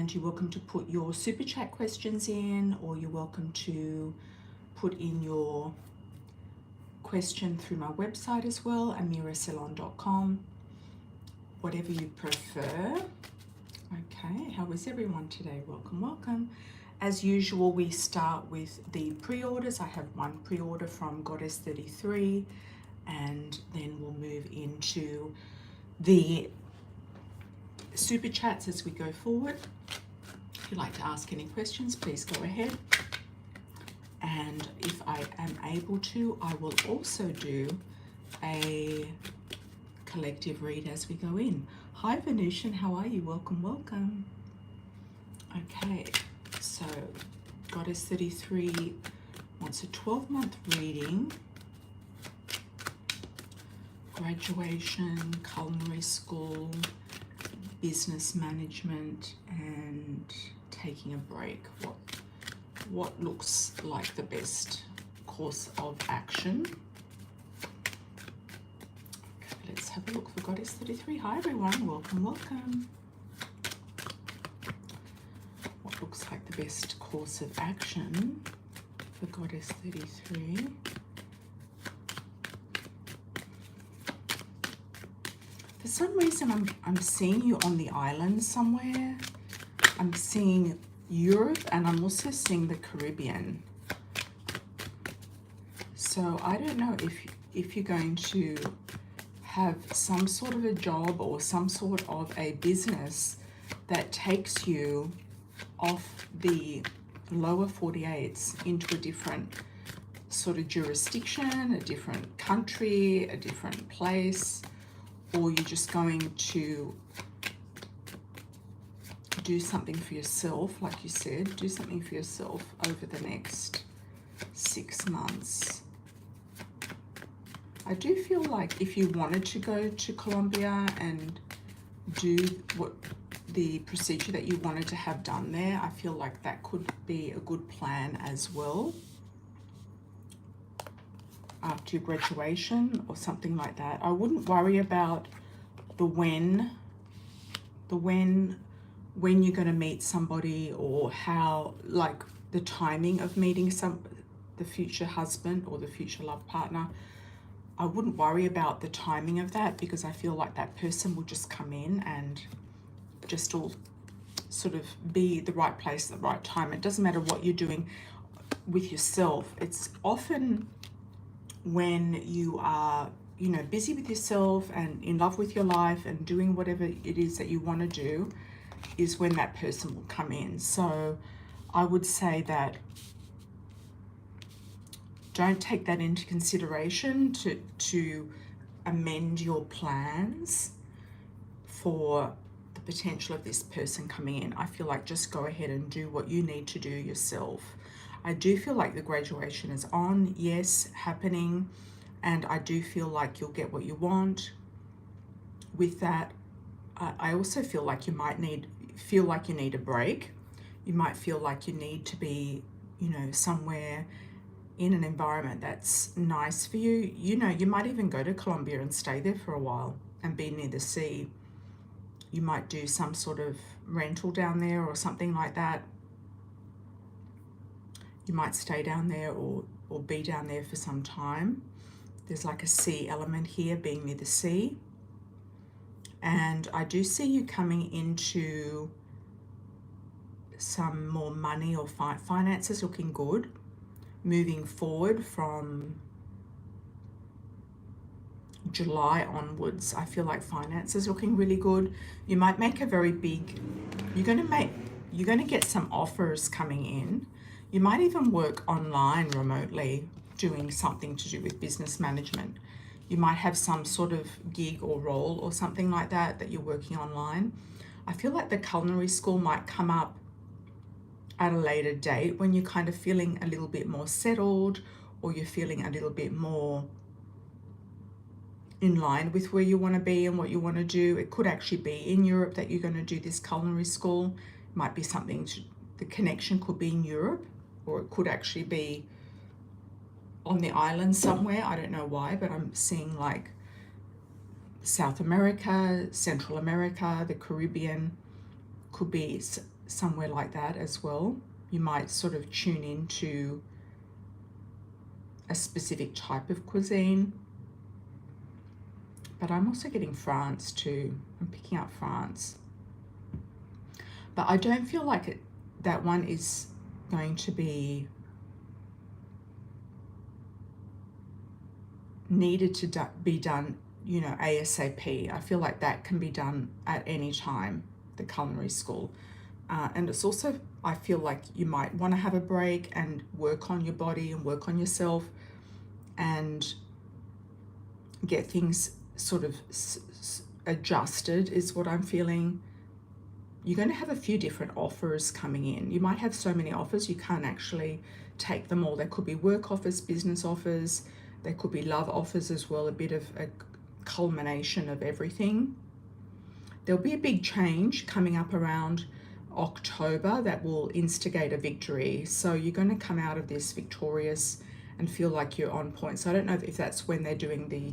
and you're welcome to put your super chat questions in, or you're welcome to put in your question through my website as well, AMIRA'SCELON.com, whatever you prefer. Okay, how is everyone today? Welcome, welcome. As usual, we start with the pre-orders. I have one pre-order from Goddess 33, and then we'll move into the super chats as we go forward. If you'd like to ask any questions, please go ahead. And if I am able to, I will also do a collective read as we go in. Hi Venusian, how are you? Welcome, welcome. Okay, so Goddess 33 wants a 12-month reading. Graduation, culinary school, business management, and taking a break. What looks like the best course of action? Okay, let's have a look for Goddess 33. Hi everyone, welcome, welcome. What looks like the best course of action for Goddess 33? For some reason, I'm seeing you on the island somewhere. I'm seeing Europe, and I'm also seeing the Caribbean. So I don't know if you're going to have some sort of a job or some sort of a business that takes you off the lower 48s into a different sort of jurisdiction, a different country, a different place, or you're just going to do something for yourself, like you said, do something for yourself over the next 6 months. I do feel like if you wanted to go to Colombia and do what the procedure that you wanted to have done there, I feel like that could be a good plan as well after your graduation or something like that. I wouldn't worry about the when you're going to meet somebody, or how, like the timing of meeting the future husband or the future love partner. I wouldn't worry about the timing of that, because I feel like that person will just come in and just all sort of be the right place at the right time. It doesn't matter what you're doing with yourself. It's often when you are, you know, busy with yourself and in love with your life and doing whatever it is that you want to do, is when that person will come in. So I would say that don't take that into consideration to amend your plans for the potential of this person coming in. I feel like just go ahead and do what you need to do yourself. I do feel like the graduation is on, yes, happening, and I do feel like you'll get what you want with that. I also feel like you might feel like you need a break. You might feel like you need to be, you know, somewhere in an environment that's nice for you. You know, you might even go to Colombia and stay there for a while and be near the sea. You might do some sort of rental down there or something like that. You might stay down there or be down there for some time. There's like a sea element here, being near the sea. And I do see you coming into some more money or finances looking good, moving forward from July onwards. I feel like finances looking really good. You might make a very big, you're going to get some offers coming in. You might even work online remotely, doing something to do with business management. You might have some sort of gig or role or something like that you're working online. I feel like the culinary school might come up at a later date when you're kind of feeling a little bit more settled, or you're feeling a little bit more in line with where you want to be and what you want to do. It could actually be in Europe that you're going to do this culinary school. It might be something the connection could be in Europe, or it could actually be on the island somewhere. I don't know why, but I'm seeing like South America, Central America, the Caribbean. Could be somewhere like that as well. You might sort of tune into a specific type of cuisine. But I'm also getting France too. I'm picking up France. But I don't feel like that one is going to be needed to be done, you know, ASAP. I feel like that can be done at any time, the culinary school. And it's also, I feel like you might want to have a break and work on your body and work on yourself and get things sort of adjusted is what I'm feeling. You're going to have a few different offers coming in. You might have so many offers you can't actually take them all. There could be work offers, business offers, there could be love offers as well, a bit of a culmination of everything. There'll be a big change coming up around October that will instigate a victory. So you're going to come out of this victorious and feel like you're on point. So I don't know if that's when they're doing the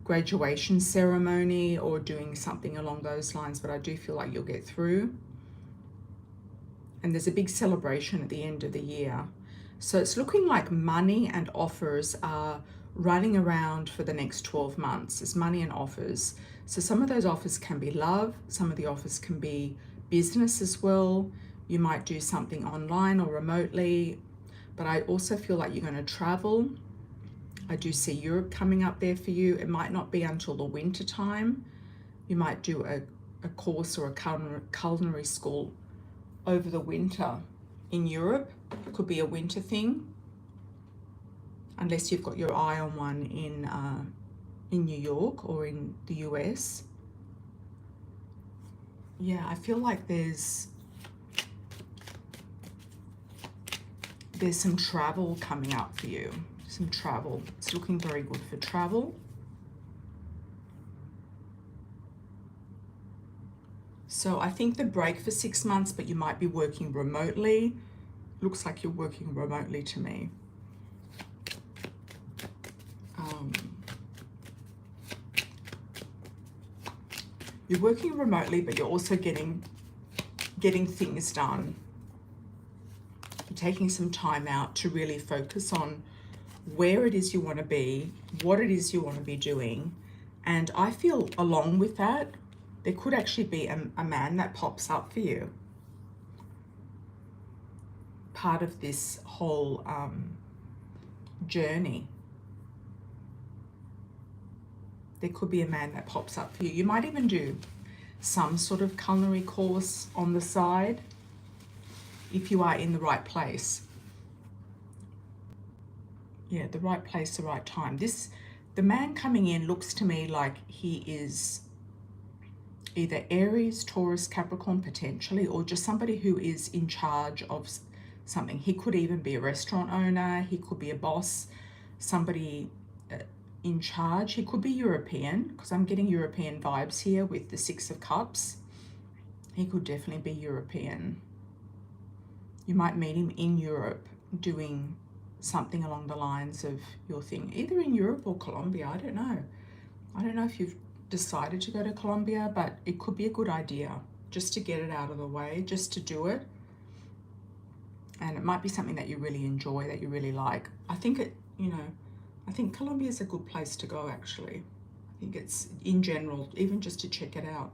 graduation ceremony or doing something along those lines, but I do feel like you'll get through. And there's a big celebration at the end of the year. So it's looking like money and offers are running around for the next 12 months. There's money and offers. So some of those offers can be love, some of the offers can be business as well. You might do something online or remotely, but I also feel like you're going to travel. I do see Europe coming up there for you. It might not be until the winter time. You might do a course or a culinary school over the winter in Europe. It could be a winter thing, unless you've got your eye on one in New York or in the US. Yeah, I feel like there's some travel coming up for you. Some travel. It's looking very good for travel. So I think the break for 6 months, but you might be working remotely. Looks like you're working remotely to me. You're working remotely, but you're also getting things done. You're taking some time out to really focus on where it is you want to be, what it is you want to be doing. And I feel along with that, there could actually be a man that pops up for you. Part of this whole journey. There could be a man that pops up for you. You might even do some sort of culinary course on the side if you are in the right place. Yeah, the right place, the right time. The man coming in looks to me like he is either Aries, Taurus, Capricorn potentially, or just somebody who is in charge of something. He could even be a restaurant owner. He could be a boss, somebody in charge. He could be European, because I'm getting European vibes here with the 6 of Cups. He could definitely be European. You might meet him in Europe doing something along the lines of your thing, either in Europe or Colombia. I don't know. I don't know if you've decided to go to Colombia, but it could be a good idea just to get it out of the way, just to do it. And it might be something that you really enjoy, that you really like. I think I think Colombia is a good place to go, actually. I think it's, in general, even just to check it out.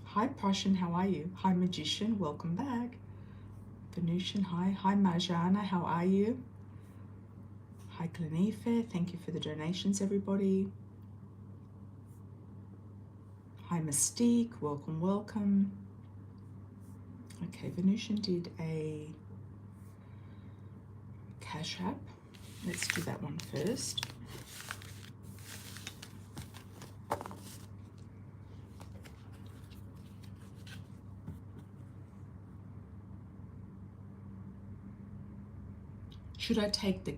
Hi, Prussian, how are you? Hi, Magician, welcome back. Venusian, hi. Hi, Marjana, how are you? Hi, Glenife, thank you for the donations, everybody. Hi, Mystique, welcome, welcome. Okay, Venusian did a Cash App. Let's do that one first. Should I take the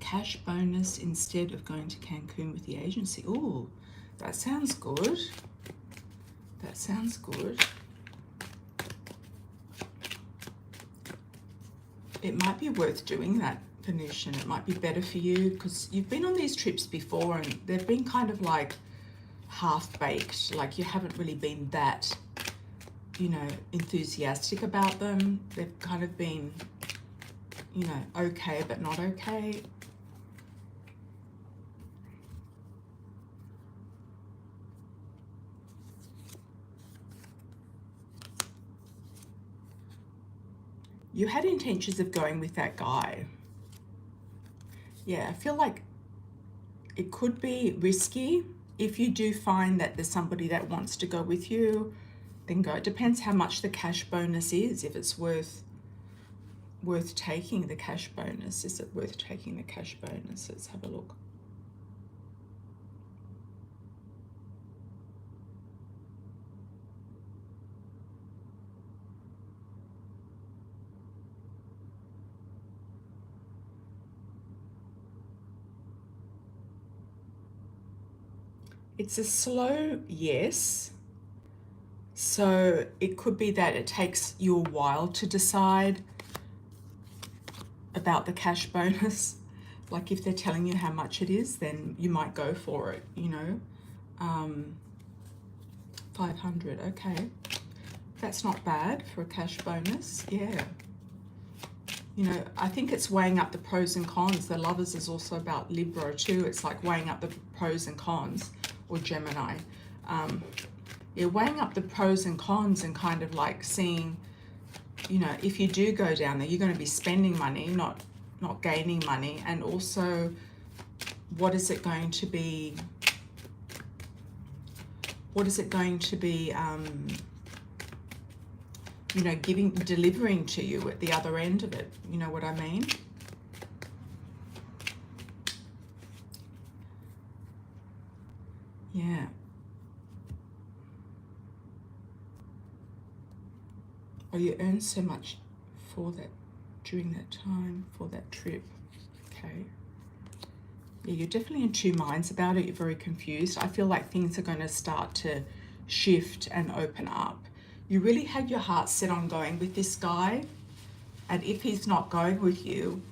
cash bonus instead of going to Cancun with the agency? Oh, that sounds good. That sounds good. It might be worth doing that, Venusian. It might be better for you because you've been on these trips before and they've been kind of like half-baked. Like you haven't really been that you know, enthusiastic about them. They've kind of been, you know, okay but not okay. You had intentions of going with that guy. Yeah, I feel like it could be risky. If you do find that there's somebody that wants to go with you, then go. It depends how much the cash bonus is, if it's worth taking the cash bonus. Is it worth taking the cash bonus? Let's have a look. It's a slow yes. So it could be that it takes you a while to decide about the cash bonus. Like if they're telling you how much it is, then you might go for it, you know. 500, okay. That's not bad for a cash bonus, yeah. You know, I think it's weighing up the pros and cons. The Lovers is also about Libra too. It's like weighing up the pros and cons, or Gemini. Yeah, weighing up the pros and cons and kind of like seeing, you know, if you do go down there, you're going to be spending money, not gaining money. And also, what is it going to be? What is it going to be? You know, delivering to you at the other end of it. You know what I mean? Yeah. Oh, you earn so much for that, during that time, for that trip. Okay. Yeah, you're definitely in two minds about it. You're very confused. I feel like things are going to start to shift and open up. You really had your heart set on going with this guy, and if he's not going with you,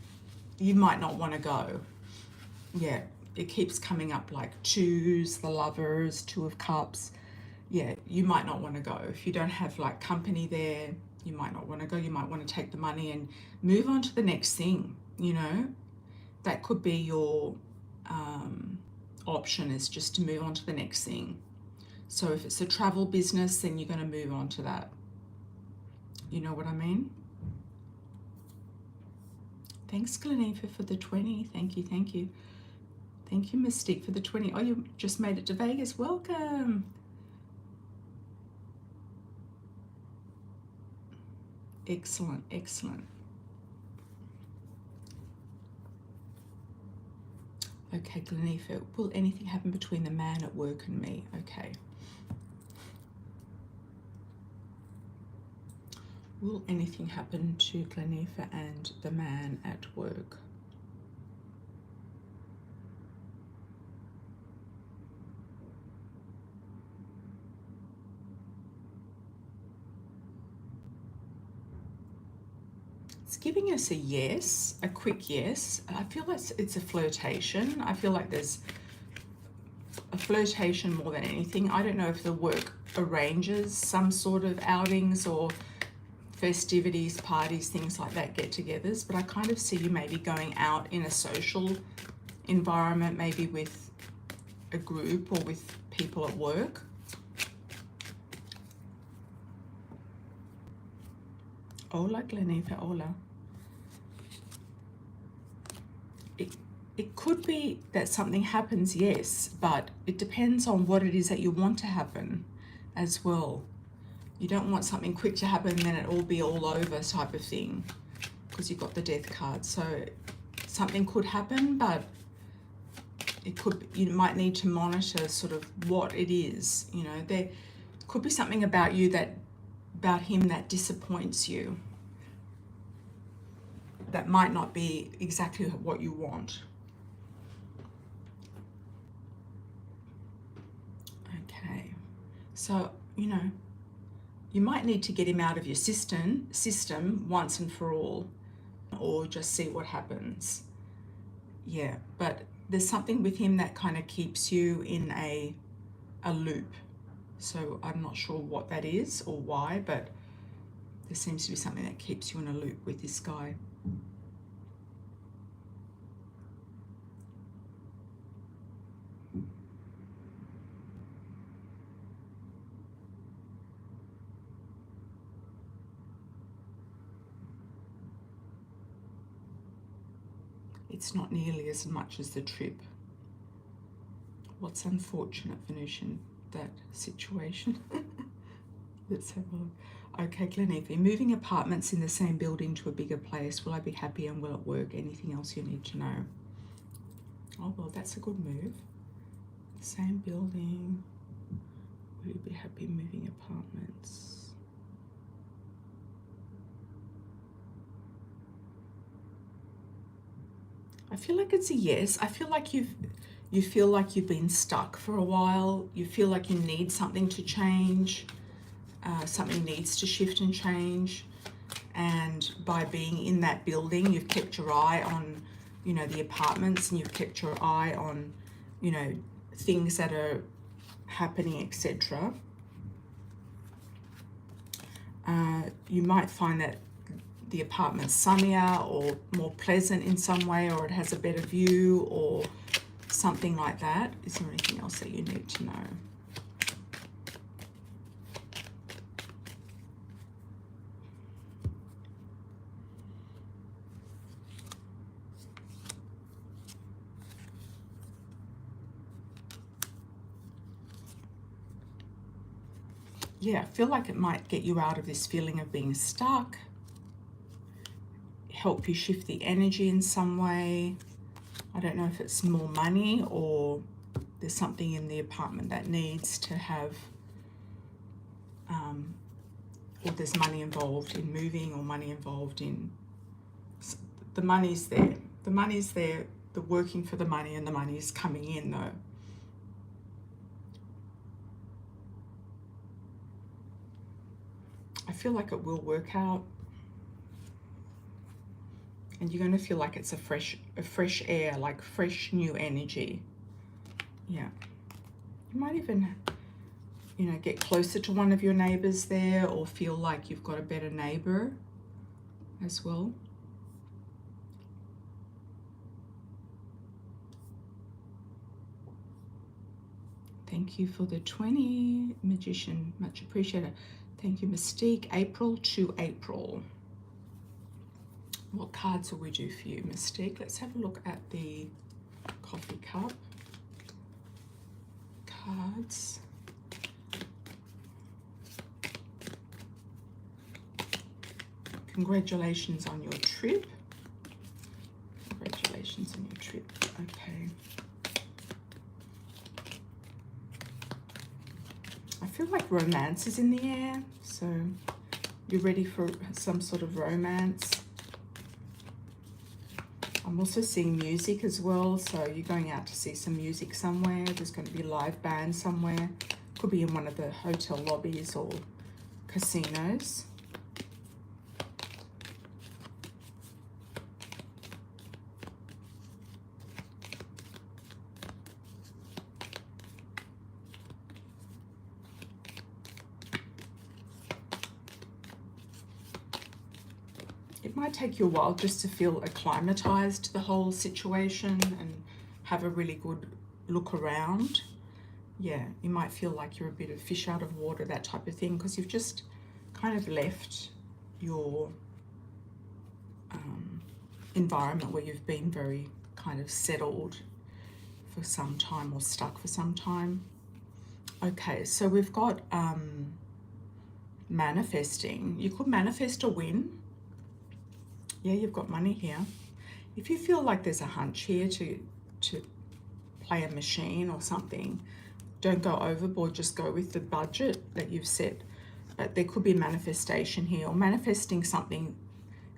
you might not want to go. Yeah, it keeps coming up like twos, the Lovers, Two of Cups. Yeah, you might not want to go. If you don't have like company there, you might not want to go. You might want to take the money and move on to the next thing, you know. That could be your option, is just to move on to the next thing. So if it's a travel business, then you're going to move on to that. You know what I mean? Thanks, Glenifa, for the 20. Thank you, thank you. Thank you, Mystique, for the 20. Oh, you just made it to Vegas. Welcome. Excellent, excellent. Okay, Glenifa, will anything happen between the man at work and me? Okay. Will anything happen to Glenifa and the man at work? It's giving us a yes, a quick yes. I feel like it's a flirtation. I feel like there's a flirtation more than anything. I don't know if the work arranges some sort of outings or festivities, parties, things like that, get-togethers, but I kind of see you maybe going out in a social environment, maybe with a group or with people at work. Hola, Glenifa, hola. It could be that something happens, yes, but it depends on what it is that you want to happen as well. You don't want something quick to happen and then it all be all over type of thing, because you've got the Death card. So something could happen, but it could, you might need to monitor sort of what it is. You know, there could be something about you about him that disappoints you, that might not be exactly what you want. Okay, so, you know, you might need to get him out of your system once and for all, or just see what happens. Yeah, but there's something with him that kind of keeps you in a loop. So I'm not sure what that is or why, but there seems to be something that keeps you in a loop with this guy. It's not nearly as much as the trip. What's unfortunate, Venusian, that situation? Let's have a look. Okay, Glenevi, moving apartments in the same building to a bigger place. Will I be happy and will it work? Anything else you need to know? Oh, well, that's a good move. Same building. Will you be happy moving apartments? I feel like it's a yes. I feel like you feel like you've been stuck for a while. You feel like you need something to change. Something needs to shift and change. And by being in that building, you've kept your eye on, you know, the apartments, and you've kept your eye on, you know, things that are happening, etc. You might find that the apartment's sunnier or more pleasant in some way, or it has a better view or something like that. Is there anything else that you need to know? Yeah, I feel like it might get you out of this feeling of being stuck, help you shift the energy in some way. I don't know if it's more money or there's something in the apartment that needs to have, or there's money involved in moving, or money involved in, the money's there. The money's there, the working for the money, and the money is coming in though. I feel like it will work out. And you're going to feel like it's a fresh air, like fresh new energy. Yeah. You might even, you know, get closer to one of your neighbors there, or feel like you've got a better neighbor as well. Thank you for the 20, Magician. Much appreciated. Thank you, Mystique. April to April. What cards will we do for you, Mystique? Let's have a look at the coffee cup cards. Congratulations on your trip. Congratulations on your trip. Okay. I feel like romance is in the air, so you're ready for some sort of romance. I'm also seeing music as well, so you're going out to see some music somewhere. There's going to be a live band somewhere. Could be in one of the hotel lobbies or casinos. It might take you a while just to feel acclimatized to the whole situation and have a really good look around. Yeah, you might feel like you're a bit of fish out of water, that type of thing, because you've just kind of left your environment where you've been very kind of settled for some time, or stuck for some time. Okay, so we've got manifesting. You could manifest a win. Yeah, you've got money here. If you feel like there's a hunch here to play a machine or something, don't go overboard, just go with the budget that you've set. But there could be manifestation here, or manifesting something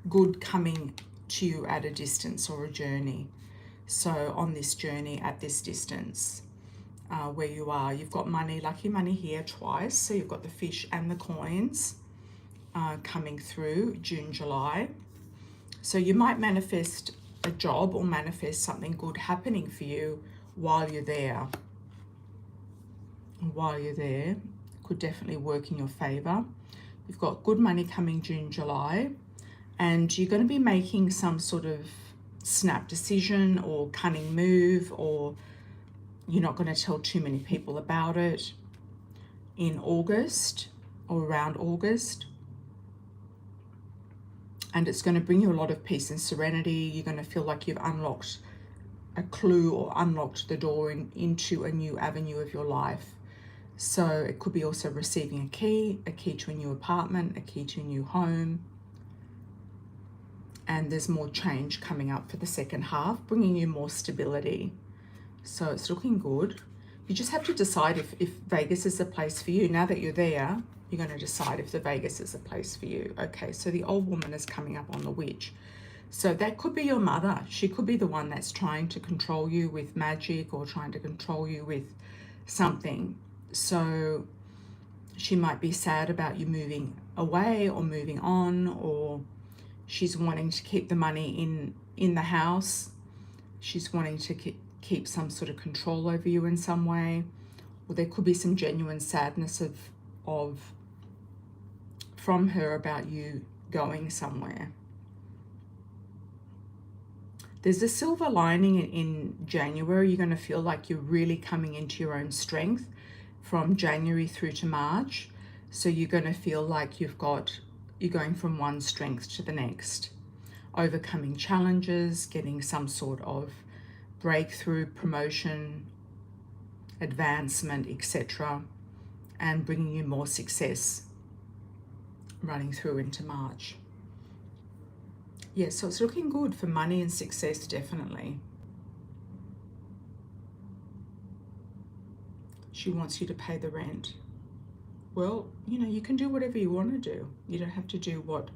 good coming to you at a distance, or a journey. So on this journey at this distance, where you are, you've got money, lucky money here twice. So you've got the fish and the coins coming through June, July. So you might manifest a job, or manifest something good happening for you while you're there. While you're there. could definitely work in your favor. You've got good money coming June, July, and you're going to be making some sort of snap decision or cunning move, or you're not going to tell too many people about it in August or around August. And it's going to bring you a lot of peace and serenity. You're going to feel like you've unlocked a clue or unlocked the door into a new avenue of your life. So it could be also receiving a key to a new apartment, a key to a new home. And there's more change coming up for the second half, bringing you more stability. So it's looking good. You just have to decide if Vegas is the place for you. Now that you're there, you're going to decide if the Vegas is a place for you. Okay, so the old woman is coming up on the witch. So that could be your mother. She could be the one that's trying to control you with magic or trying to control you with something. So she might be sad about you moving away or moving on, or she's wanting to keep the money in the house. She's wanting to keep some sort of control over you in some way. Or there could be some genuine sadness from her about you going somewhere. There's a silver lining in January. You're going to feel like you're really coming into your own strength from January through to March. So you're going to feel like you're going from one strength to the next, overcoming challenges, getting some sort of breakthrough, promotion, advancement, etc., and bringing you more success running through into March. Yeah, so it's looking good for money and success, definitely. She wants you to pay the rent. Well, you can do whatever you want to do. You don't have to do what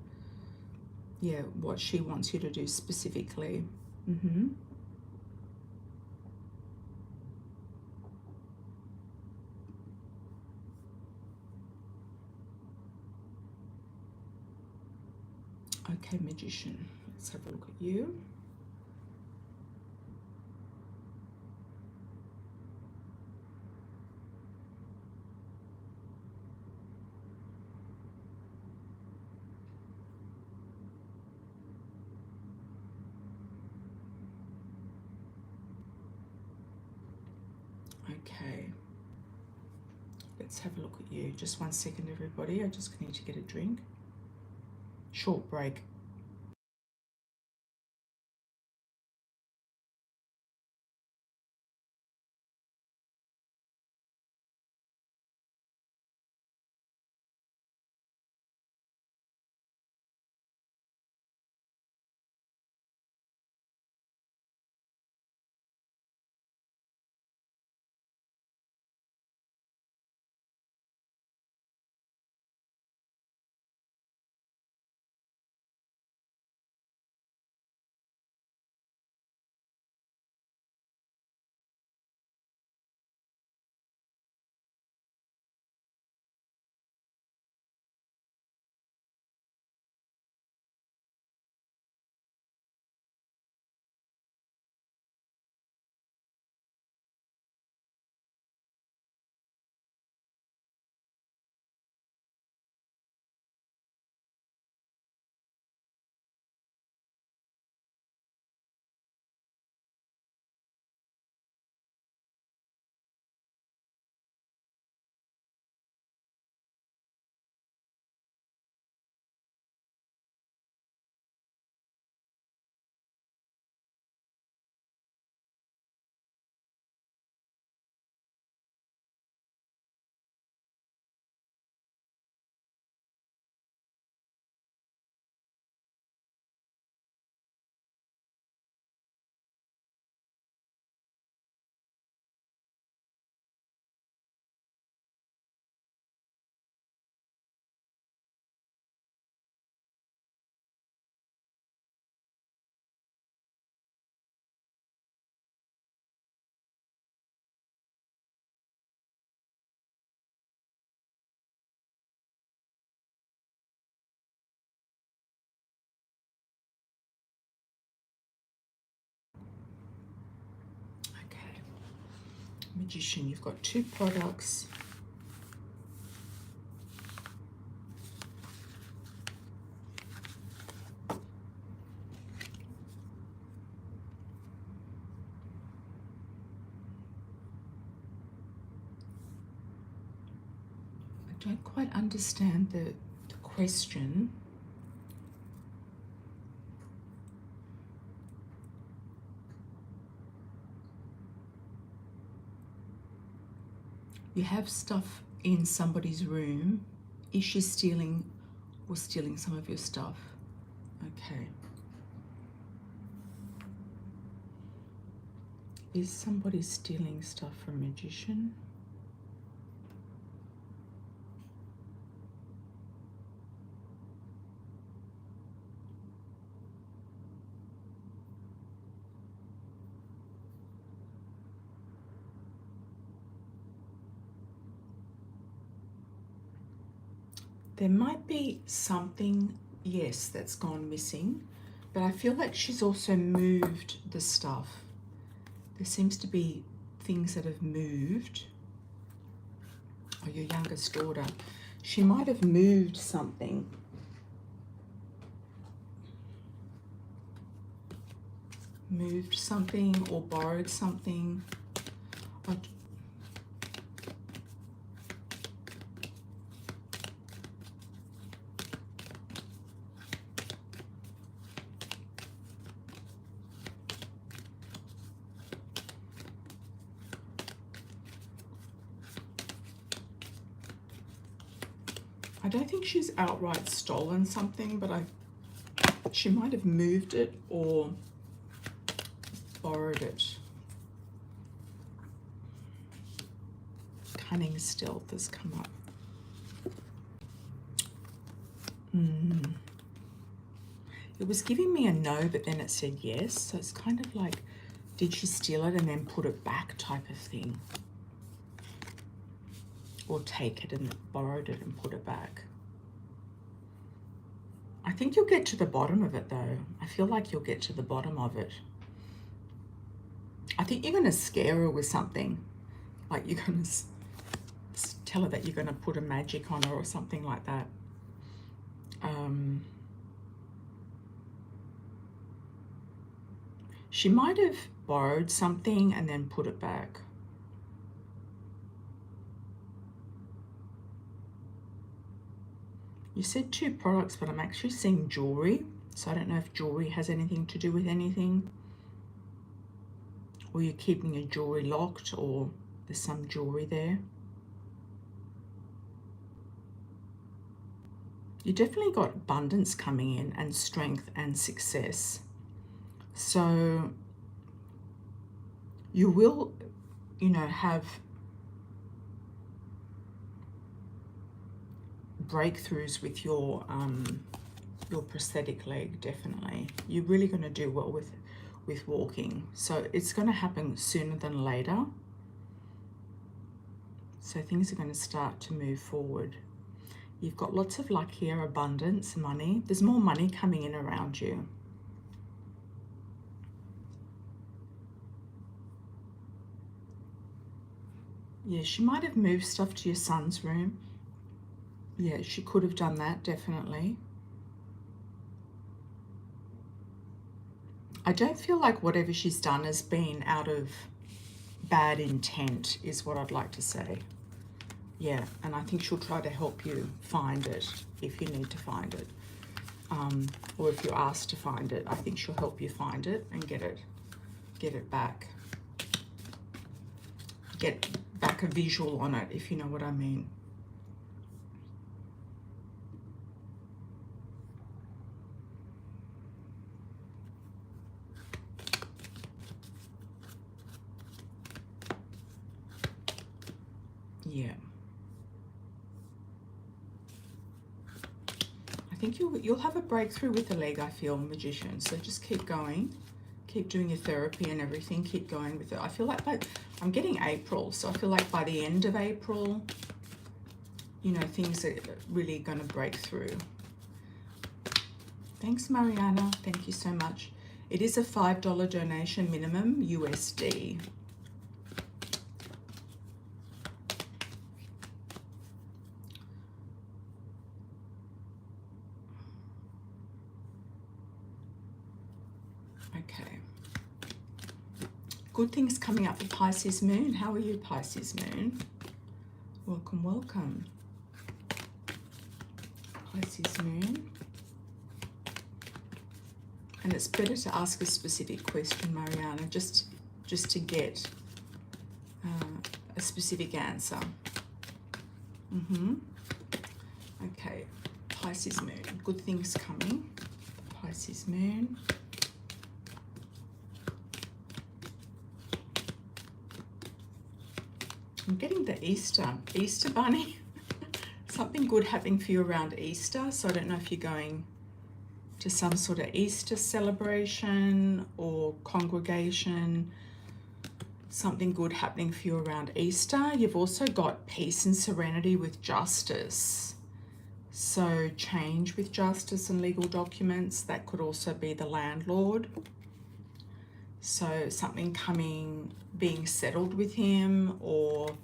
she wants you to do specifically. Okay, Magician, let's have a look at you. Okay, let's have a look at you. Just 1 second, everybody. I just need to get a drink. Short break. Okay, Magician, you've got 2 products. don't quite understand the question. You have stuff in somebody's room. Is she stealing or stealing some of your stuff? Okay. Is somebody stealing stuff from Magician? There might be something, yes, that's gone missing, but I feel like she's also moved the stuff. There seems to be things that have moved. Or your youngest daughter, she might have moved something. Moved something or borrowed something. I don't think she's outright stolen something, but she might have moved it or borrowed it. Cunning stealth has come up. It was giving me a no, but then it said yes. So it's kind of like, did she steal it and then put it back type of thing? Or take it and borrowed it and put it back. I think you'll get to the bottom of it though. I feel like you'll get to the bottom of it. I think you're going to scare her with something. Like you're going to tell her that you're going to put a magic on her or something like that. She might have borrowed something and then put it back. You said 2 products, but I'm actually seeing jewelry. So I don't know if jewelry has anything to do with anything. Or you're keeping your jewelry locked, or there's some jewelry there. You definitely got abundance coming in and strength and success. So you will, you know, have breakthroughs with your prosthetic leg, definitely. You're really going to do well with walking. So it's going to happen sooner than later. So things are going to start to move forward. You've got lots of luck here, abundance, money. There's more money coming in around you. Yeah, she might have moved stuff to your son's room. Yeah, she could have done that, definitely. I don't feel like whatever she's done has been out of bad intent, is what I'd like to say. Yeah, and I think she'll try to help you find it if you need to find it. Or if you're asked to find it, I think she'll help you find it and get it back. Get back a visual on it, if you know what I mean. Yeah. I think you'll have a breakthrough with the leg, I feel, Magician. So just keep going. Keep doing your therapy and everything. Keep going with it. I feel like I'm getting April. So I feel like by the end of April, you know, things are really going to break through. Thanks, Mariana. Thank you so much. It is a $5 donation minimum, USD. Okay. Good things coming up for Pisces Moon. How are you, Pisces Moon? Welcome, welcome. Pisces moon. And it's better to ask a specific question, Mariana, just to get a specific answer. Okay, Pisces moon, good things coming. Pisces moon. I'm getting the Easter bunny. Something good happening for you around Easter. So I don't know if you're going to some sort of Easter celebration or congregation. Something good happening for you around Easter. You've also got peace and serenity with justice. So change with justice and legal documents. That could also be the landlord. So something coming, being settled with him, or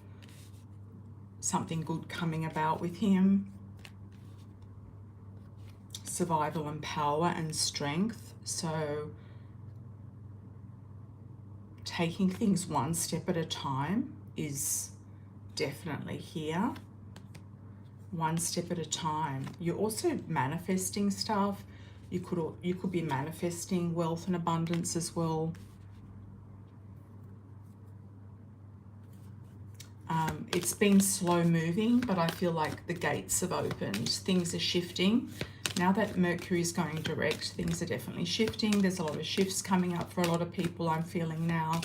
something good coming about with him. Survival and power and strength. So taking things one step at a time is definitely here. One step at a time. You're also manifesting stuff. You could be manifesting wealth and abundance as well. It's been slow moving, but I feel like the gates have opened. Things are shifting. Now that Mercury is going direct, things are definitely shifting. There's a lot of shifts coming up for a lot of people, I'm feeling now.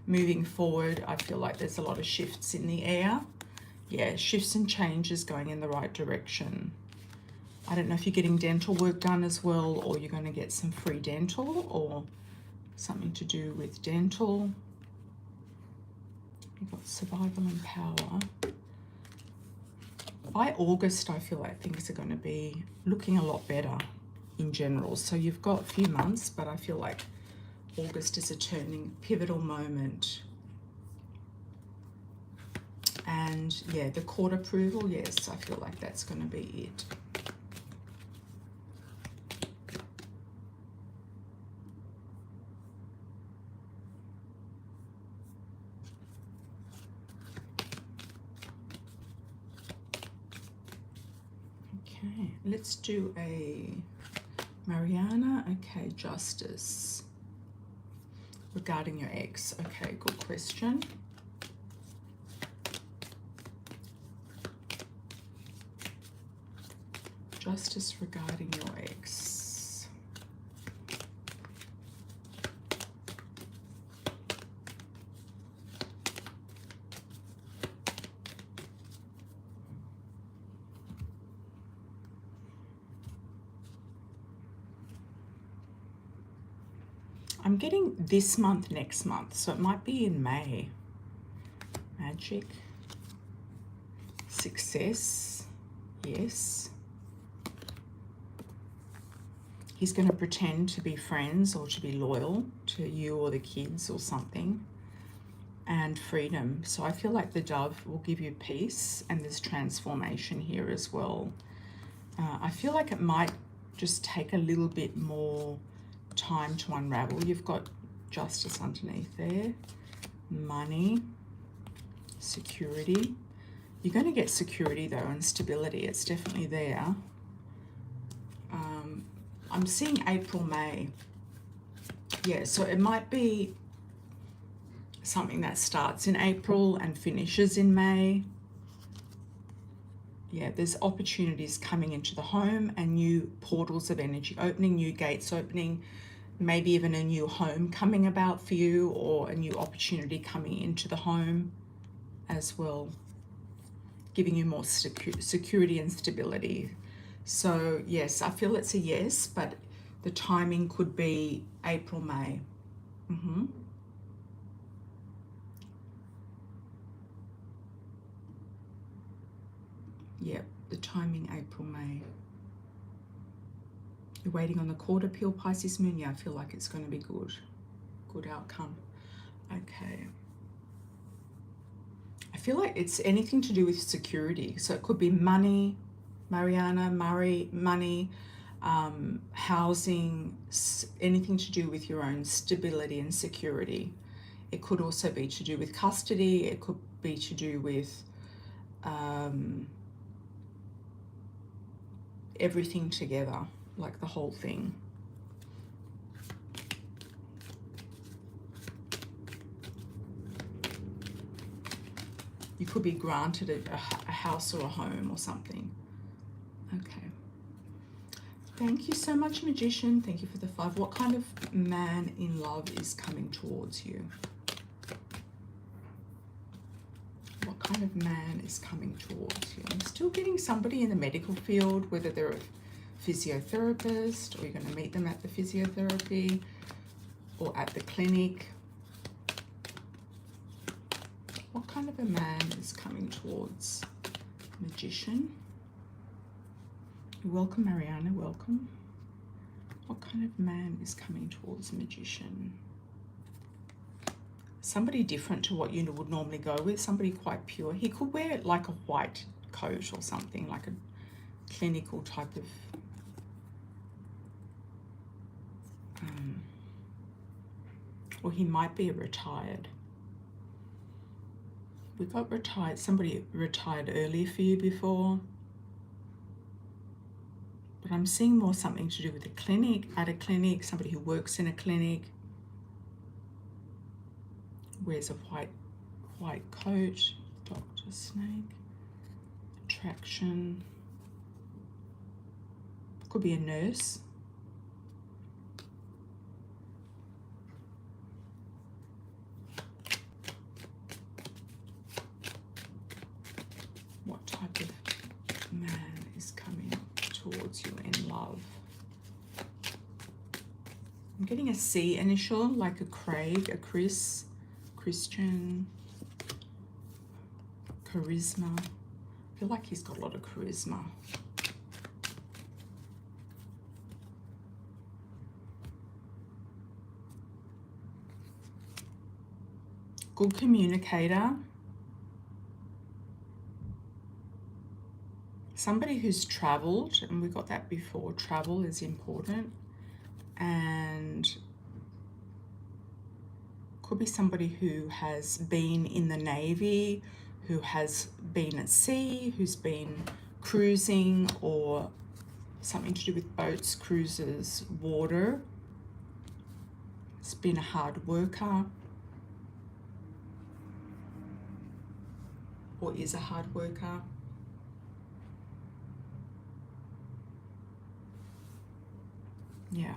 Moving forward, I feel like there's a lot of shifts in the air. Yeah, shifts and changes going in the right direction. I don't know if you're getting dental work done as well, or you're going to get some free dental, or something to do with dental. You've got survival and power. By August, I feel like things are going to be looking a lot better in general. So you've got a few months, but I feel like August is a turning, pivotal moment. And yeah, the court approval, yes, I feel like that's going to be it. Okay, let's do a Mariana. Okay, justice regarding your ex. Okay, good question. Justice regarding your ex. I'm getting this month, next month, so it might be in May. Magic. Success. Yes. He's going to pretend to be friends or to be loyal to you or the kids or something. And freedom. So I feel like the dove will give you peace, and there's transformation here as well. I feel like it might just take a little bit more time to unravel. You've got justice underneath there. Money. Security. You're going to get security though, and stability. It's definitely there. I'm seeing April, May. Yeah, so it might be something that starts in April and finishes in May. Yeah, there's opportunities coming into the home and new portals of energy opening, new gates opening, maybe even a new home coming about for you, or a new opportunity coming into the home as well, giving you more security and stability. So yes, I feel it's a yes, but the timing could be April, May. Yep, the timing April, May. You're waiting on the court appeal, Pisces moon. Yeah, I feel like it's going to be good. Good outcome. Okay. I feel like it's anything to do with security. So it could be money, Mariana, money, housing, anything to do with your own stability and security. It could also be to do with custody. It could be to do with everything together, like the whole thing. You could be granted a house or a home or something. Okay. Thank you so much, Magician. Thank you for the 5. What kind of man in love is coming towards you? What kind of man is coming towards you? I'm still getting somebody in the medical field, whether they're a physiotherapist or you're going to meet them at the physiotherapy or at the clinic. What kind of a man is coming towards Magician? Welcome, Mariana, welcome. What kind of man is coming towards Magician? Somebody different to what you would normally go with, somebody quite pure. He could wear like a white coat or something, like a clinical type of or he might be a retired. We got retired, somebody retired early for you before. But I'm seeing more something to do with a clinic, at a clinic, somebody who works in a clinic, wears a white coat, Dr. Snake, attraction, could be a nurse. What type of man is coming towards you in love? I'm getting a C initial, like a Craig, a Chris, Christian, charisma. I feel like he's got a lot of charisma. Good communicator. Somebody who's traveled, and we got that before. Travel is important. And could be somebody who has been in the Navy, who has been at sea, who's been cruising, or something to do with boats, cruises, water. It's been a hard worker, or is a hard worker. Yeah,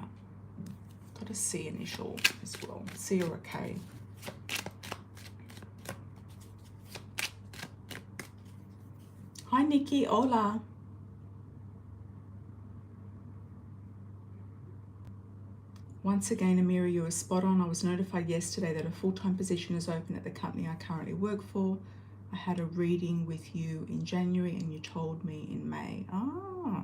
got a C initial as well, C or a K. Hi Nikki, hola. Once again, Amira, you are spot on. I was notified yesterday that a full-time position is open at the company I currently work for. I had a reading with you in January and you told me in May. Ah.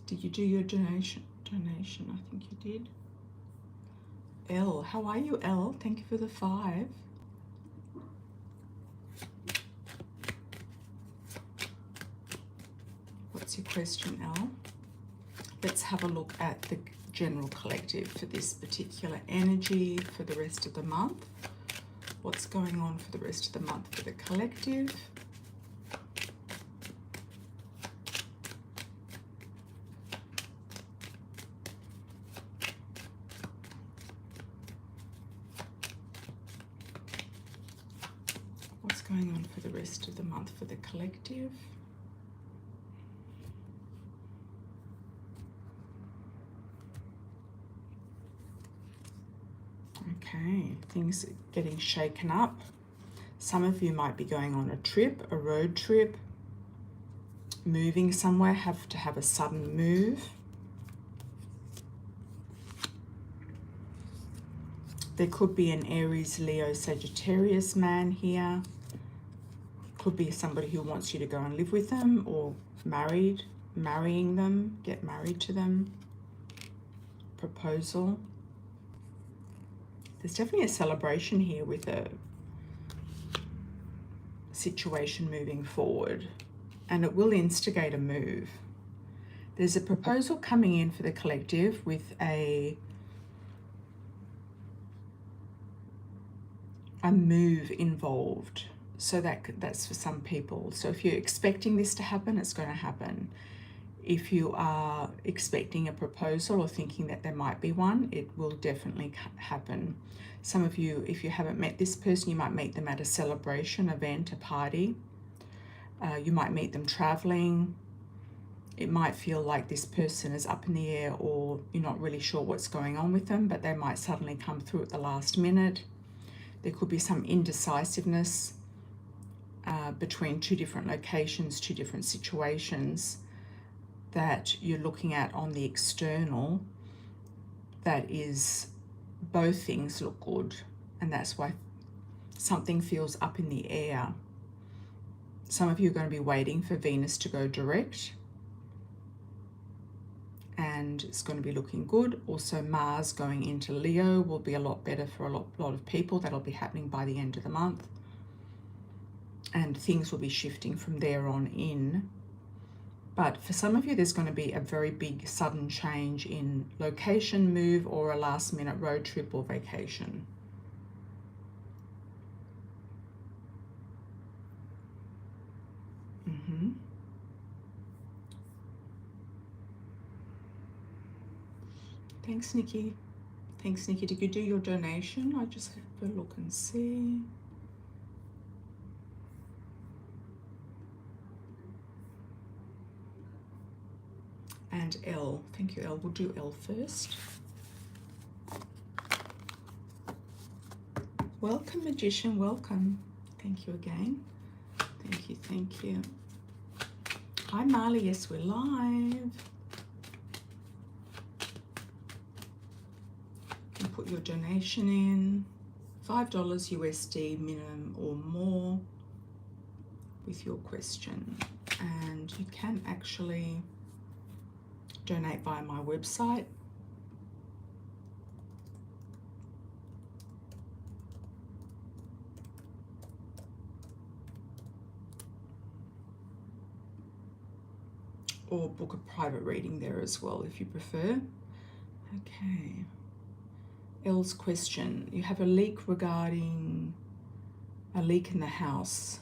Did you do your donation? I think you did. L, how are you, L? Thank you for the 5. What's your question, L? Let's have a look at the general collective for this particular energy for the rest of the month. What's going on for the rest of the month for the collective? What's going on for the rest of the month for the collective? Okay, things are getting shaken up. Some of you might be going on a trip, a road trip, moving somewhere, have to have a sudden move. There could be an Aries, Leo, Sagittarius man here. Could be somebody who wants you to go and live with them, or marrying them, get married to them. proposal. There's definitely a celebration here with a situation moving forward, and it will instigate a move. There's a proposal coming in for the collective with a move involved. So that's for some people. So if you're expecting this to happen, it's going to happen. If you are expecting a proposal or thinking that there might be one, it will definitely happen. Some of you, if you haven't met this person, you might meet them at a celebration, event, a party. You might meet them traveling. It might feel like this person is up in the air, or you're not really sure what's going on with them, but they might suddenly come through at the last minute. There could be some indecisiveness between two different locations, two different situations that you're looking at on the external. That is, both things look good, and that's why something feels up in the air. Some of you are going to be waiting for Venus to go direct, and it's going to be looking good. Also, Mars going into Leo will be a lot better for a lot of people. That'll be happening by the end of the month, and things will be shifting from there on in. But for some of you, there's going to be a very big sudden change in location, move, or a last minute road trip or vacation. Thanks, Nikki. Thanks, Nikki. Did you do your donation? I just have a look and see. And L. Thank you, L. We'll do L first. Welcome, Magician. Welcome. Thank you again. Thank you. Thank you. Hi, Marley. Yes, we're live. You can put your donation in. $5 USD minimum or more with your question. And you can actually donate via my website. Or book a private reading there as well if you prefer. Okay. L's question. You have a leak regarding a leak in the house.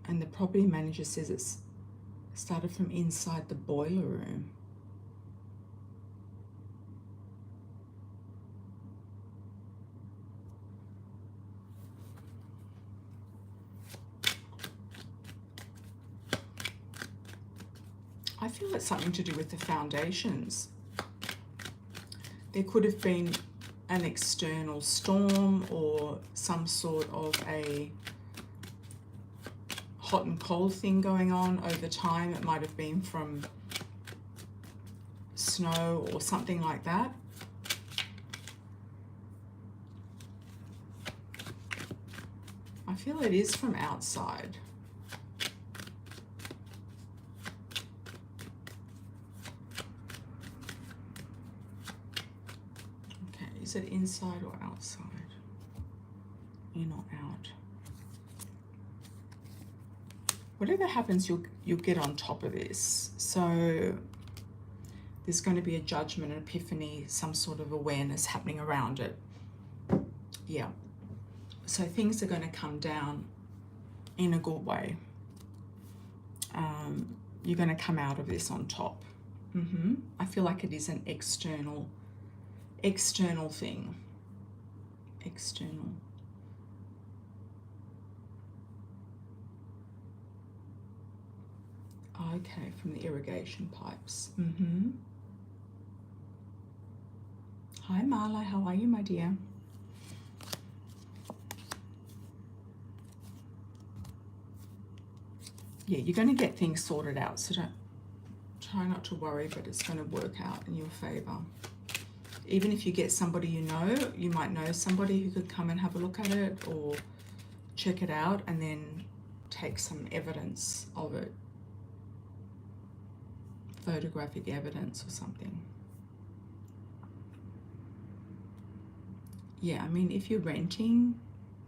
And the property manager says it's started from inside the boiler room. I feel it's something to do with the foundations. There could have been an external storm or some sort of a hot and cold thing going on over time. It might have been from snow or something like that. I feel it is from outside. Okay, is it inside or outside? You're not out. Whatever happens, you'll get on top of this. So there's going to be a judgment, an epiphany, some sort of awareness happening around it. Yeah. So things are going to come down in a good way. You're going to come out of this on top. I feel like it is an external thing. External. Okay, from the irrigation pipes. Hi, Marla. How are you, my dear? Yeah, you're going to get things sorted out, so try not to worry, but it's going to work out in your favor. Even if you get somebody you know, you might know somebody who could come and have a look at it or check it out and then take some evidence of it photographic evidence or something. Yeah, I mean, if you're renting,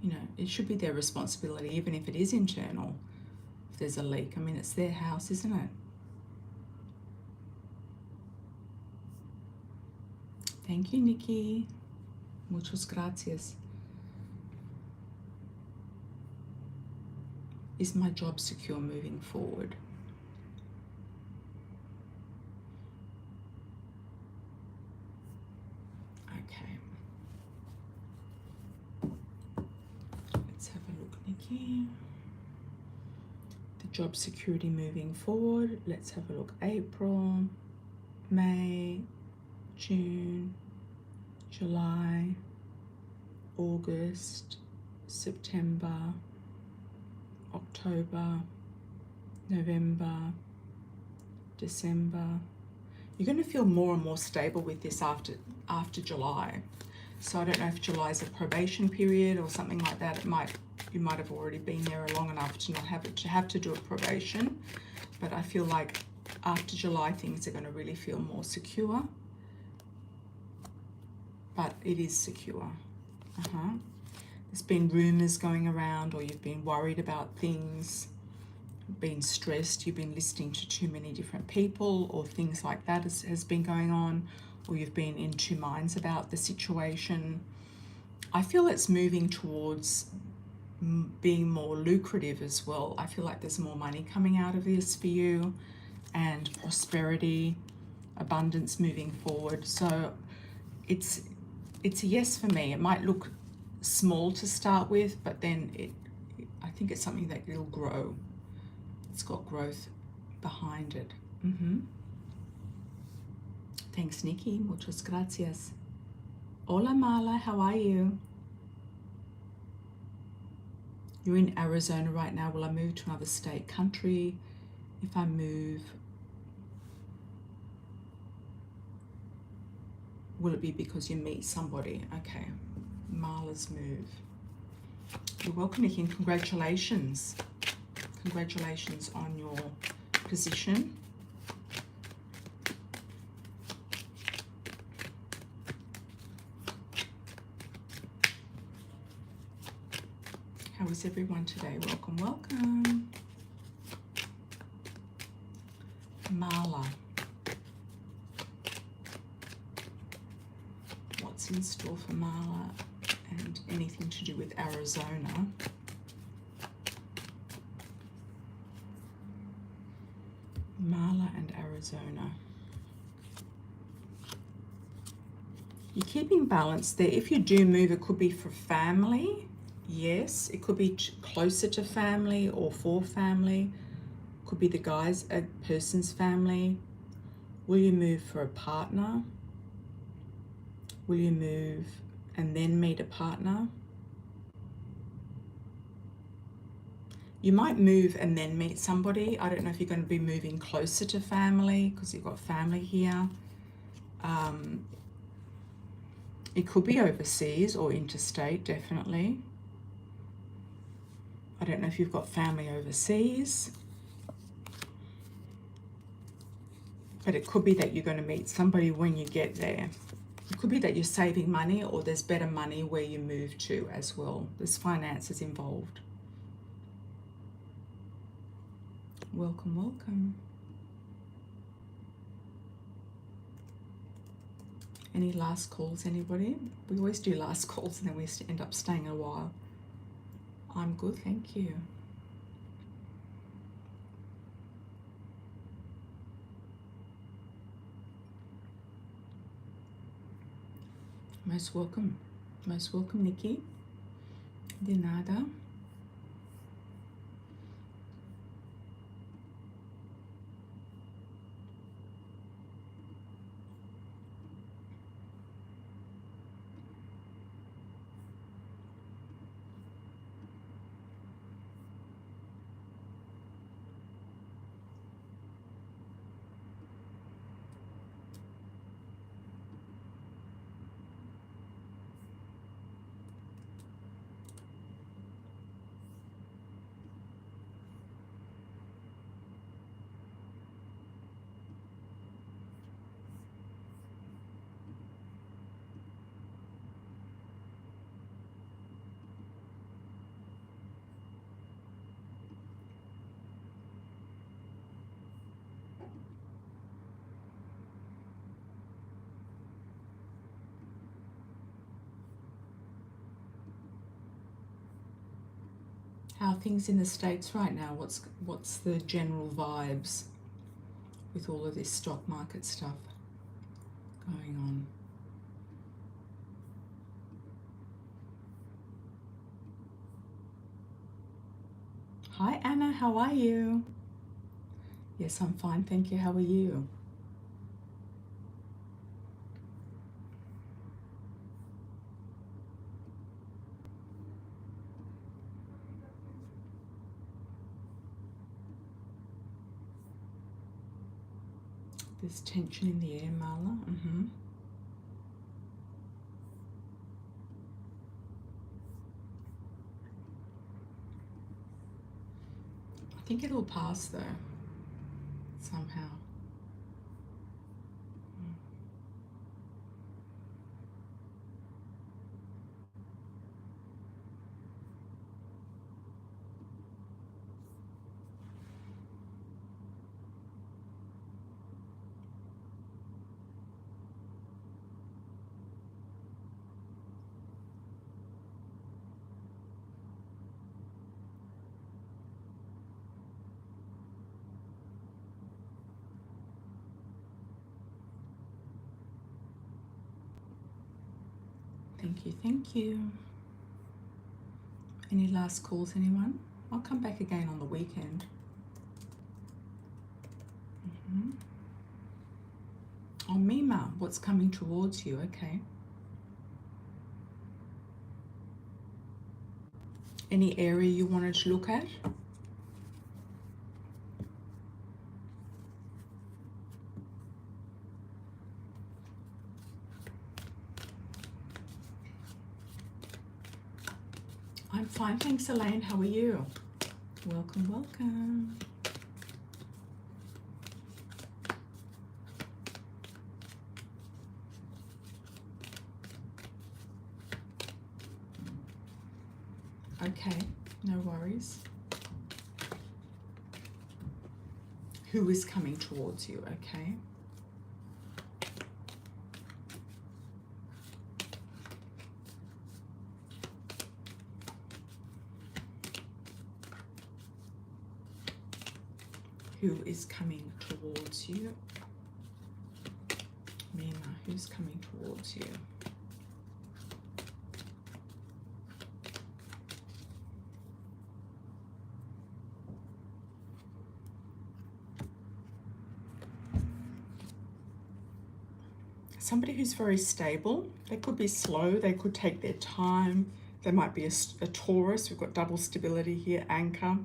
you know, it should be their responsibility, even if it is internal. If there's a leak, I mean, it's their house, isn't it? Thank you, Nikki. Muchas gracias. Is my job secure moving forward? Okay. Let's have a look, Nikki. The job security moving forward. Let's have a look. April, May, June, July, August, September, October, November, December. You're going to feel more and more stable with this after July. So I don't know if July is a probation period or something like that. You might have already been there long enough to not have to do a probation. But I feel like after July things are going to really feel more secure. But it is secure. There's been rumors going around, or you've been worried about things, been stressed, you've been listening to too many different people, or things like that has been going on, or you've been in two minds about the situation. I feel it's moving towards being more lucrative as well. I feel like there's more money coming out of this for you, and prosperity, abundance moving forward. So it's a yes for me. It might look small to start with, but then I think it's something that will grow. It's got growth behind it. Thanks, Nikki. Muchas gracias. Hola, Marla. How are you? You're in Arizona right now. Will I move to another state, country? If I move, will it be because you meet somebody? Okay. Marla's move. You're welcome, Nikki, and congratulations. Congratulations on your position. How is everyone today? Welcome, welcome. Marla. What's in store for Marla and anything to do with Arizona? Marla and Arizona. You're keeping balance there. If you do move, it could be for family. Yes, it could be closer to family or for family. Could be a person's family. Will you move for a partner? Will you move and then meet a partner? You might move and then meet somebody. I don't know if you're going to be moving closer to family because you've got family here. It could be overseas or interstate, definitely. I don't know if you've got family overseas. But it could be that you're going to meet somebody when you get there. It could be that you're saving money, or there's better money where you move to as well. There's finances involved. Welcome, welcome. Any last calls, anybody? We always do last calls and then we end up staying a while. I'm good, thank you. Most welcome, Nikki. De nada. How are things in the States right now? What's the general vibes with all of this stock market stuff going on? Hi Anna, how are you? Yes, I'm fine, thank you. How are you? There's tension in the air, Marla. I think it'll pass though, somehow. Thank you, thank you. Any last calls, anyone? I'll come back again on the weekend. Oh, Mima, what's coming towards you? Okay. Any area you wanted to look at? I'm fine, thanks, Elaine. How are you? Welcome, welcome. Okay, no worries. Who is coming towards you? Okay. Who is coming towards you? Mima, who's coming towards you? Somebody who's very stable. They could be slow, they could take their time. They might be a Taurus. We've got double stability here, anchor.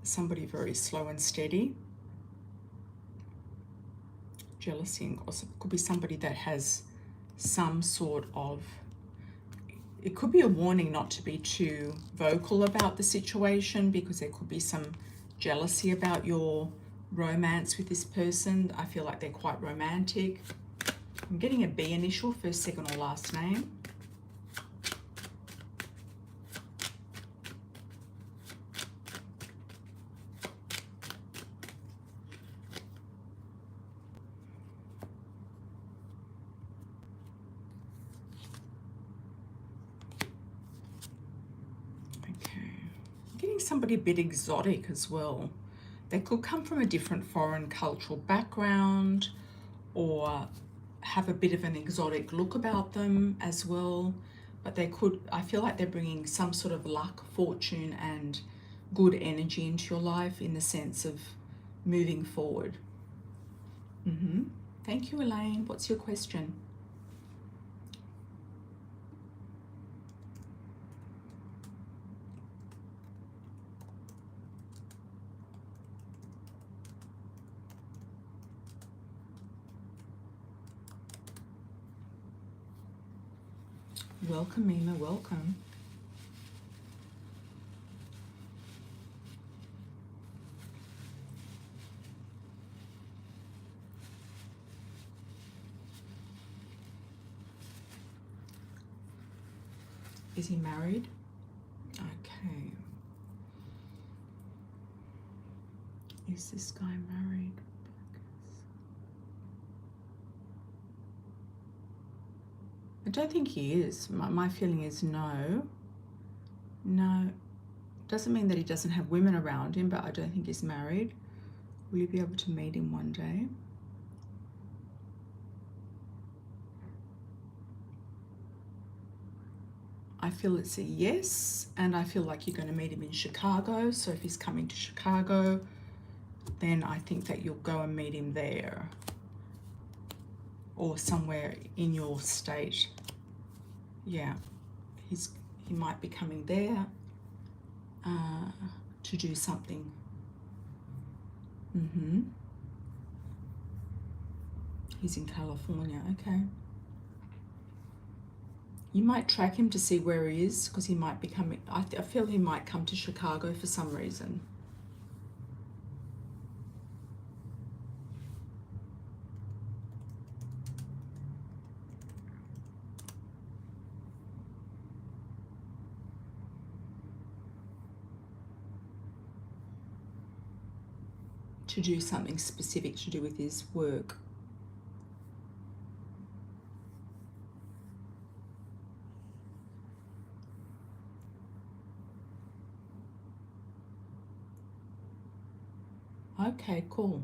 Somebody very slow and steady. Jealousy and gossip. Could be somebody that has some sort of, it could be a warning not to be too vocal about the situation, because there could be some jealousy about your romance with this person. I feel like they're quite romantic. I'm getting a B initial, first, second, or last name. Getting somebody a bit exotic as well. They could come from a different foreign cultural background or have a bit of an exotic look about them as well. But they could, I feel like they're bringing some sort of luck, fortune, and good energy into your life in the sense of moving forward. Thank you, Elaine. What's your question? Welcome, Mima, welcome. Is he married? Okay. Is this guy married? I don't think he is. My feeling is no. No. Doesn't mean that he doesn't have women around him, but I don't think he's married. Will you be able to meet him one day? I feel it's a yes, and I feel like you're going to meet him in Chicago. So if he's coming to Chicago, then I think that you'll go and meet him there, or somewhere in your state. Yeah, he might be coming there to do something. He's in California. Okay. You might track him to see where he is, because he might be coming. I feel he might come to Chicago for some reason. To do something specific to do with his work. Okay, cool.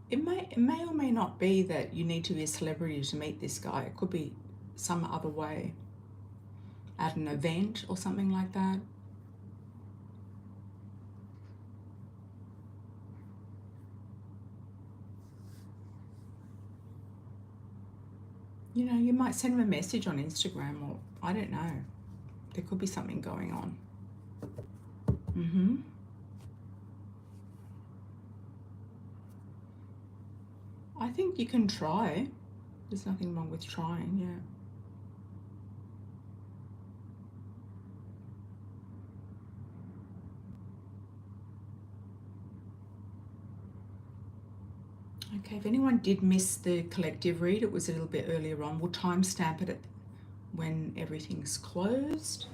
It may or may not be that you need to be a celebrity to meet this guy. It could be some other way, at an event or something like that. You know, you might send him a message on Instagram, or I don't know. There could be something going on. I think you can try. There's nothing wrong with trying, yeah. Okay, if anyone did miss the collective read, it was a little bit earlier on. We'll timestamp it at when everything's closed.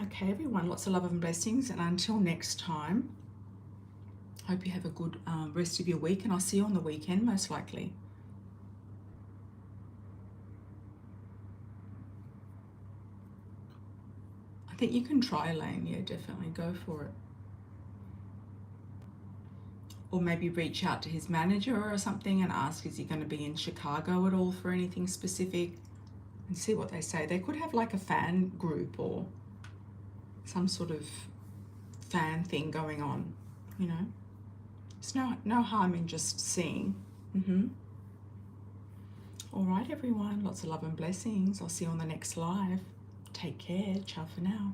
Okay, everyone, lots of love and blessings, and until next time, hope you have a good rest of your week, and I'll see you on the weekend, most likely. I think you can try, Elaine. Yeah, definitely go for it. Or maybe reach out to his manager or something and ask, is he going to be in Chicago at all for anything specific? And see what they say. They could have like a fan group or some sort of fan thing going on, you know. There's no harm in just seeing. All right, everyone. Lots of love and blessings. I'll see you on the next live. Take care. Ciao for now.